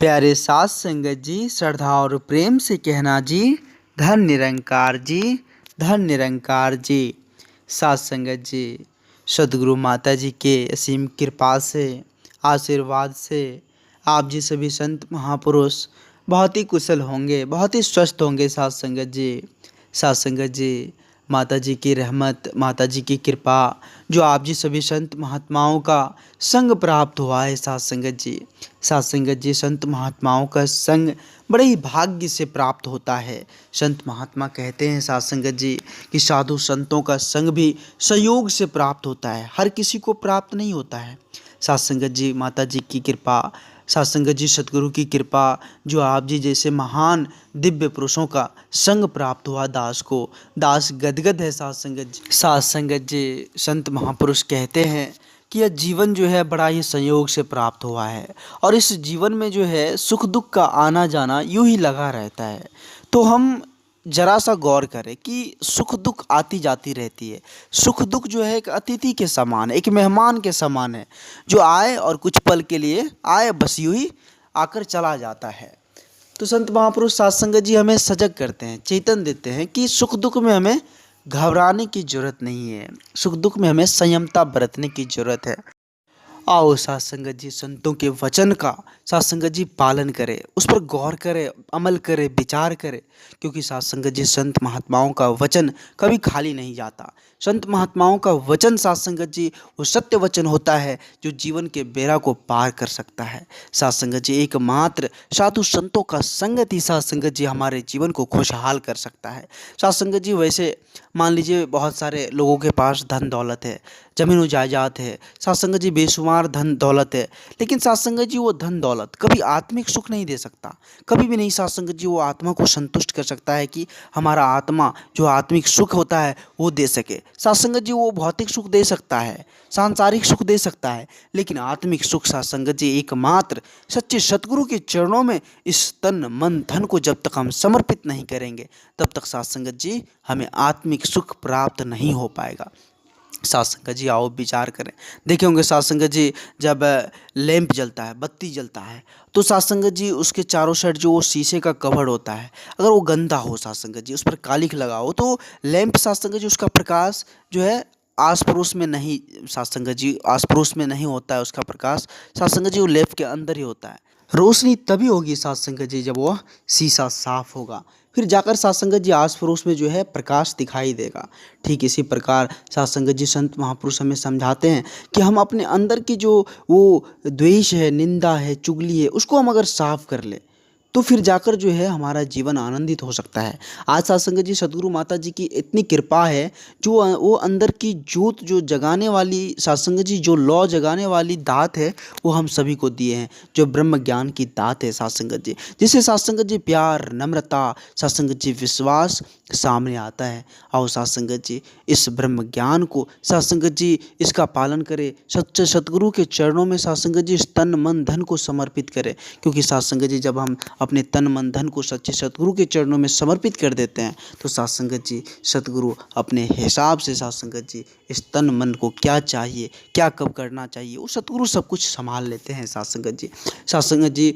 प्यारे साथ संगत जी, श्रद्धा और प्रेम से कहना जी, धन निरंकार जी, धन निरंकार जी। साथ संगत जी, सदगुरु माता जी के असीम कृपा से, आशीर्वाद से आप जी सभी संत महापुरुष बहुत ही कुशल होंगे, बहुत ही स्वस्थ होंगे। साथ संगत जी, साथ संगत जी, माता जी की रहमत, माता जी की कृपा, जो आप जी सभी संत महात्माओं का संग प्राप्त हुआ है। साथ संगत जी, साथ संगत जी, संत महात्माओं का संग बड़े ही भाग्य से प्राप्त होता है। संत महात्मा कहते हैं साथ संगत जी कि साधु संतों का संग भी संयोग से प्राप्त होता है, हर किसी को प्राप्त नहीं होता है। साथ संगत जी, माता जी की कृपा, साथ संगत जी, सतगुरु की कृपा, जो आप जी जैसे महान दिव्य पुरुषों का संग प्राप्त हुआ दास को, दास गदगद है। साथ संगत जी, साथ संगत जी, संत महापुरुष कहते हैं कि यह जीवन जो है बड़ा ही संयोग से प्राप्त हुआ है और इस जीवन में जो है सुख दुख का आना जाना यूं ही लगा रहता है। तो हम जरा सा गौर करें कि सुख दुख आती जाती रहती है। सुख दुख जो है एक अतिथि के समान है, एक मेहमान के समान है, जो आए और कुछ पल के लिए आए, बस यूं ही आकर चला जाता है। तो संत महापुरुष साथ संगत जी हमें सजग करते हैं, चेतन देते हैं कि सुख दुख में हमें घबराने की जरूरत नहीं है, सुख दुख में हमें संयमता बरतने की जरूरत है। आओ साथ संगत जी, संतों के वचन का साथ संगत जी पालन करें, उस पर गौर करें, अमल करें, विचार करें, क्योंकि साथ संगत जी संत महात्माओं का वचन कभी खाली नहीं जाता। संत महात्माओं का वचन साथ संगत जी वो सत्य वचन होता है जो जीवन के बेड़ा को पार कर सकता है। साथ संगत जी, एकमात्र साधु संतों का संगत ही साथ संगत जी हमारे जीवन को खुशहाल कर सकता है। साथ संगत जी, वैसे मान लीजिए बहुत सारे लोगों के पास धन दौलत है, जमीन जायदाद है, साथ संगत जी बेशुमार धन दौलत है, लेकिन साथ संगत जी वो धन दौलत कभी आत्मिक सुख नहीं दे सकता, कभी भी नहीं। साथ संगत जी वो आत्मा को संतुष्ट कर सकता है कि हमारा आत्मा जो आत्मिक सुख होता है वो दे सके। साथ संगत जी वो भौतिक सुख दे सकता है, सांसारिक सुख दे सकता है, लेकिन आत्मिक सुख साथ संगत जी एकमात्र सच्चे सतगुरु के चरणों में इस तन मन धन को जब तक हम समर्पित नहीं करेंगे तब तक साथ संगत जी हमें आत्मिक सुख प्राप्त नहीं हो पाएगा। साथ संगत जी, आओ विचार करें। देखे होंगे साथ संगत जी, जब लैंप जलता है, बत्ती जलता है, तो साथ संगत जी उसके चारों साइड जो वो शीशे का कवर होता है, अगर वो गंदा हो साथ संगत जी, उस पर कालिख लगा हो, तो लैंप साथ संगत जी उसका प्रकाश जो है आस पड़ोस में नहीं, साथ संगत जी आस पड़ोस में नहीं होता है उसका प्रकाश, साथ संगत जी वो लैंप के अंदर ही होता है। रोशनी तभी होगी साथ संगत जी जब वह शीशा साफ होगा, फिर जाकर साथ संगत जी आस पड़ोस में जो है प्रकाश दिखाई देगा। ठीक इसी प्रकार साथ संगत जी संत महापुरुष हमें समझाते हैं कि हम अपने अंदर की जो वो द्वेष है, निंदा है, चुगली है, उसको हम अगर साफ कर ले तो फिर जाकर जो है हमारा जीवन आनंदित हो सकता है। आज साथ संगत जी सदगुरु माता जी की इतनी कृपा है, जो वो अंदर की जोत जो जगाने वाली साथ संगत जी जो लौ जगाने वाली दात है वो हम सभी को दिए हैं, जो ब्रह्म ज्ञान की दात है साथ संगत जी, जिससे साथ संगत जी प्यार, नम्रता, साथ संगत जी विश्वास सामने आता है। आओ साथ संगत जी इस ब्रह्म ज्ञान को साथ संगत जी इसका पालन करें, सच्चे सतगुरु के चरणों में साथ संगत जी इस तन मन धन को समर्पित करें, क्योंकि साथ संगत जी जब हम अपने तन मन धन को सच्चे सतगुरु के चरणों में समर्पित कर देते हैं तो साथ संगत जी सतगुरु अपने हिसाब से साथ संगत जी इस तन मन को क्या चाहिए, क्या कब करना चाहिए, वो सतगुरु सब कुछ संभाल लेते हैं। साथ संगत जी, साथ संगत जी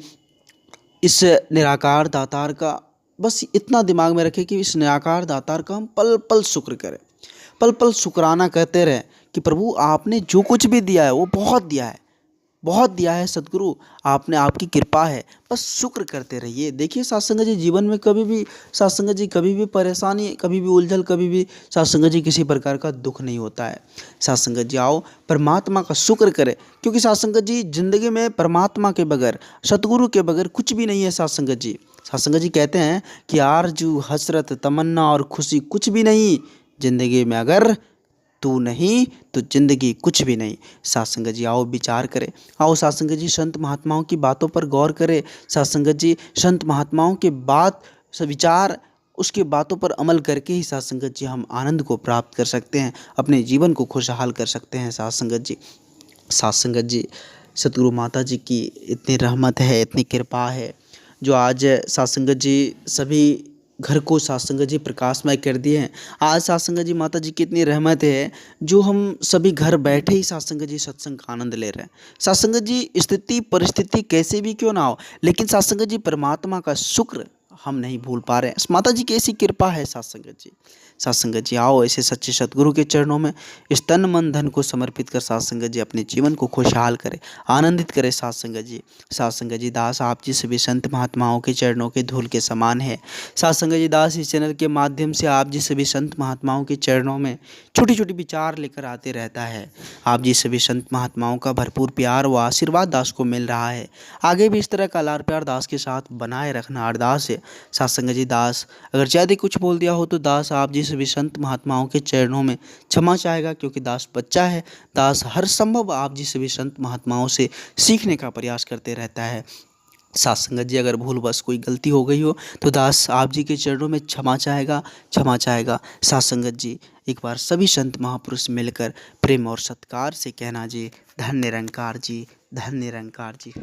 इस निराकार दातार का बस इतना दिमाग में रखें कि इस निराकार दातार का हम पल पल शुक्र करें, पल पल शुक्राना करते रहें कि प्रभु आपने जो कुछ भी दिया है वो बहुत दिया है, बहुत दिया है सतगुरु, आपने, आपकी कृपा है, बस शुक्र करते रहिए। देखिए साथ संगत जी जीवन में कभी भी साथ संगत जी कभी भी परेशानी, कभी भी उलझन, कभी भी साथ संगत जी किसी प्रकार का दुख नहीं होता है। साथ संगत जी आओ परमात्मा का शुक्र करें, क्योंकि साथ संगत जी जिंदगी में परमात्मा के बगैर, सतगुरु के बगैर कुछ भी नहीं है। साथ संगत जी, साथ संगत जी कहते हैं कि आरजू, हसरत, तमन्ना और खुशी कुछ भी नहीं जिंदगी में, अगर तू नहीं तो जिंदगी कुछ भी नहीं। साथ संगत जी आओ विचार करें, आओ साथ संगत जी संत महात्माओं की बातों पर गौर करें, साथ संगत जी संत महात्माओं के बात से विचार, उसके बातों पर अमल करके ही साथ संगत जी हम आनंद को प्राप्त कर सकते हैं, अपने जीवन को खुशहाल कर सकते हैं। साथ संगत जी, साथ संगत जी सतगुरु माता जी की इतनी रहमत है, इतनी कृपा है, जो आज साथ संगत जी सभी घर को साथ संगत जी प्रकाशमय कर दिए हैं। आज साथ संगत जी माता जी की इतनी रहमत है जो हम सभी घर बैठे ही साथ संगत जी सत्संग का आनंद ले रहे हैं। साथ संगत जी स्थिति परिस्थिति कैसे भी क्यों ना हो, लेकिन साथ संगत जी परमात्मा का शुक्र हम नहीं भूल पा रहे हैं। माता जी की ऐसी कृपा है साथ संगत जी। साथ संगत जी आओ ऐसे सच्चे सतगुरु के चरणों में इस तन मन धन को समर्पित कर साथ संगत जी अपने जीवन को खुशहाल करे, आनंदित करे। साथ संगत जी, साथ संगत जी दास आप जी सभी संत महात्माओं के चरणों के धूल के समान है। साथ संगत जी दास इस चैनल के माध्यम से आप जी सभी संत महात्माओं के चरणों में छोटी छोटी विचार लेकर आते रहता है। आप जी सभी संत महात्माओं का भरपूर प्यार व आशीर्वाद दास को मिल रहा है। आगे भी इस तरह का लाड़ प्यार दास के साथ बनाए रखना अरदास है। साथ संगत जी दास अगर ज़्यादा कुछ बोल दिया हो तो दास आप जी सभी संत महात्माओं के चरणों में क्षमा चाहेगा, क्योंकि दास बच्चा है। दास हर संभव आप जी सभी संत महात्माओं से सीखने का प्रयास करते रहता है। साथ संगत जी अगर भूल बस कोई गलती हो गई हो तो दास आप जी के चरणों में क्षमा चाहेगा, क्षमा चाहेगा। साथ संगत जी एक बार सभी संत महापुरुष मिलकर प्रेम और सत्कार से कहना जी, धन्य निरंकार जी, धन्य निरंकार जी।